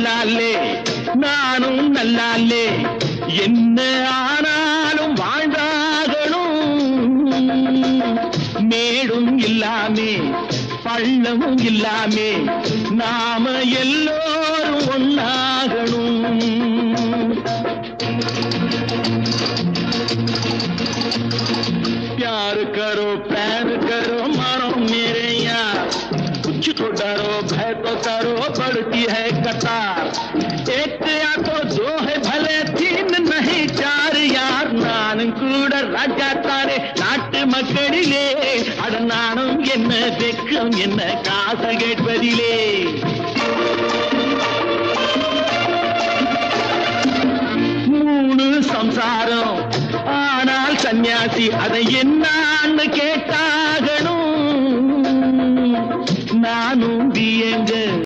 நல்லாலே நானும் நல்லாலே என்ன ஆனாலும் வாழ்ந்தாகணும் மேடும் இல்லாமே பள்ளமும் இல்லாமே நாம எல்லோரும் ஒன்னாகணும் प्यार करो प्यार करो मानो मेरे यार कुछ तो डरो भय तो करो बढ़ती है कतार एक या तो दो है भले तीन नहीं चार यार नानुम கூட ராஜா தானே நாட்டு மக்களிலே அட நானும் என்ன வெக்கம் என்ன காசு கேட்பதிலே மூணு சம்சாரம் ஆனால் சன்னியாசி அதை என்னான்னு கேட்டா